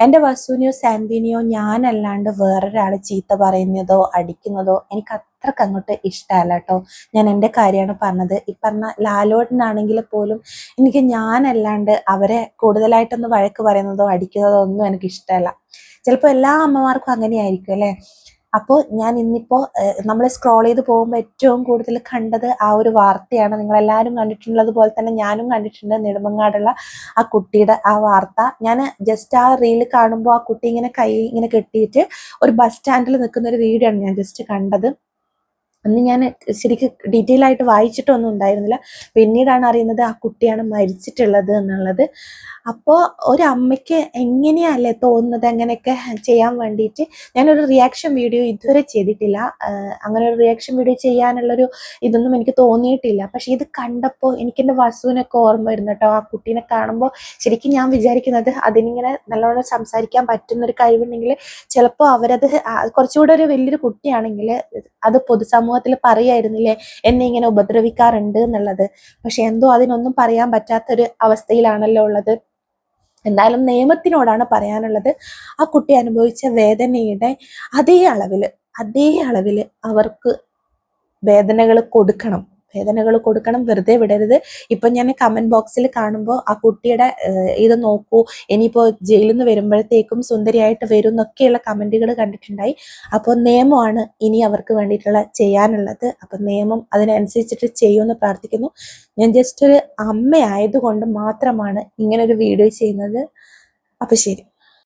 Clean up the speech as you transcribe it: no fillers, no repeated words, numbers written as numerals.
എൻ്റെ വസുവിനെയോ സാൻവിനെയോ ഞാനല്ലാണ്ട് വേറൊരാൾ ചീത്ത പറയുന്നതോ അടിക്കുന്നതോ എനിക്ക് അത്രക്ക് അങ്ങോട്ട് ഇഷ്ടമല്ല കേട്ടോ. ഞാൻ എൻ്റെ കാര്യമാണ് പറഞ്ഞത്. ഈ പറഞ്ഞ ലാലോട്ടനാണെങ്കിൽ പോലും എനിക്ക് ഞാനല്ലാണ്ട് അവരെ കൂടുതലായിട്ടൊന്ന് വഴക്ക് പറയുന്നതോ അടിക്കുന്നതോ ഒന്നും എനിക്ക് ഇഷ്ടമല്ല. ചിലപ്പോൾ എല്ലാ അമ്മമാർക്കും അങ്ങനെയായിരിക്കും അല്ലേ. അപ്പോൾ ഞാൻ ഇന്നിപ്പോൾ നമ്മൾ സ്ക്രോൾ ചെയ്ത് പോകുമ്പോൾ ഏറ്റവും കൂടുതൽ കണ്ടത് ആ ഒരു വാർത്തയാണ്. നിങ്ങളെല്ലാവരും കണ്ടിട്ടുള്ളത് പോലെ തന്നെ ഞാനും കണ്ടിട്ടുണ്ട്. നെടുമങ്ങാടുള്ള ആ കുട്ടിയുടെ ആ വാർത്ത. ഞാൻ ജസ്റ്റ് ആ റീല് കാണുമ്പോൾ ആ കുട്ടി ഇങ്ങനെ കൈ ഇങ്ങനെ കെട്ടിയിട്ട് ഒരു ബസ് സ്റ്റാൻഡിൽ നിൽക്കുന്ന ഒരു വീഡിയോ ആണ് ഞാൻ ജസ്റ്റ് കണ്ടത്. അന്ന് ഞാൻ ശരിക്കും ഡീറ്റെയിൽ ആയിട്ട് വായിച്ചിട്ടൊന്നും ഉണ്ടായിരുന്നില്ല. പിന്നീടാണ് അറിയുന്നത് ആ കുട്ടിയാണ് മരിച്ചിട്ടുള്ളത് എന്നുള്ളത്. അപ്പോൾ ഒരമ്മയ്ക്ക് എങ്ങനെയല്ലേ തോന്നുന്നത് അങ്ങനെയൊക്കെ ചെയ്യാൻ വേണ്ടിയിട്ട്. ഞാനൊരു റിയാക്ഷൻ വീഡിയോ ഇതുവരെ ചെയ്തിട്ടില്ല. അങ്ങനെ ഒരു റിയാക്ഷൻ വീഡിയോ ചെയ്യാനുള്ളൊരു ഇതൊന്നും എനിക്ക് തോന്നിയിട്ടില്ല. പക്ഷെ ഇത് കണ്ടപ്പോൾ എനിക്കെൻ്റെ വസുവിനൊക്കെ ഓർമ്മ വരുന്നു കേട്ടോ. ആ കുട്ടീനെ കാണുമ്പോൾ ശരിക്കും ഞാൻ വിചാരിക്കുന്നത് അതിനിങ്ങനെ നല്ലോണം സംസാരിക്കാൻ പറ്റുന്നൊരു കഴിവുണ്ടെങ്കിൽ ചിലപ്പോൾ അവരത് കുറച്ചുകൂടെ ഒരു വലിയൊരു കുട്ടിയാണെങ്കിൽ അത് പൊതുസമൂഹത്തിൽ പറയായിരുന്നില്ലേ എന്നെ ഇങ്ങനെ ഉപദ്രവിക്കാറുണ്ട് എന്നുള്ളത്. പക്ഷെ എന്തോ അതിനൊന്നും പറയാൻ പറ്റാത്തൊരു അവസ്ഥയിലാണല്ലോ ഉള്ളത്. എന്തായാലും നിയമത്തിനോടാണ് പറയാനുള്ളത്. ആ കുട്ടി അനുഭവിച്ച വേദനയുടെ അതേ അളവിൽ അവർക്ക് വേദനകൾ കൊടുക്കണം, വെറുതെ വിടരുത്. ഇപ്പൊ ഞാൻ കമന്റ് ബോക്സിൽ കാണുമ്പോൾ ആ കുട്ടിയുടെ ഇത് നോക്കൂ, ഇനിയിപ്പോൾ ജയിലിൽ നിന്ന് വരുമ്പോഴത്തേക്കും സുന്ദരിയായിട്ട് വരും എന്നൊക്കെയുള്ള കമന്റുകൾ കണ്ടിട്ടുണ്ടായി. അപ്പോൾ നിയമമാണ് ഇനി അവർക്ക് വേണ്ടിയിട്ടുള്ള ചെയ്യാനുള്ളത്. അപ്പൊ നിയമം അതിനനുസരിച്ചിട്ട് ചെയ്യുമെന്ന് പ്രാർത്ഥിക്കുന്നു. ഞാൻ ജസ്റ്റ് ഒരു അമ്മയായതുകൊണ്ട് മാത്രമാണ് ഇങ്ങനെ ഒരു വീഡിയോ ചെയ്യുന്നത്. അപ്പൊ ശരി.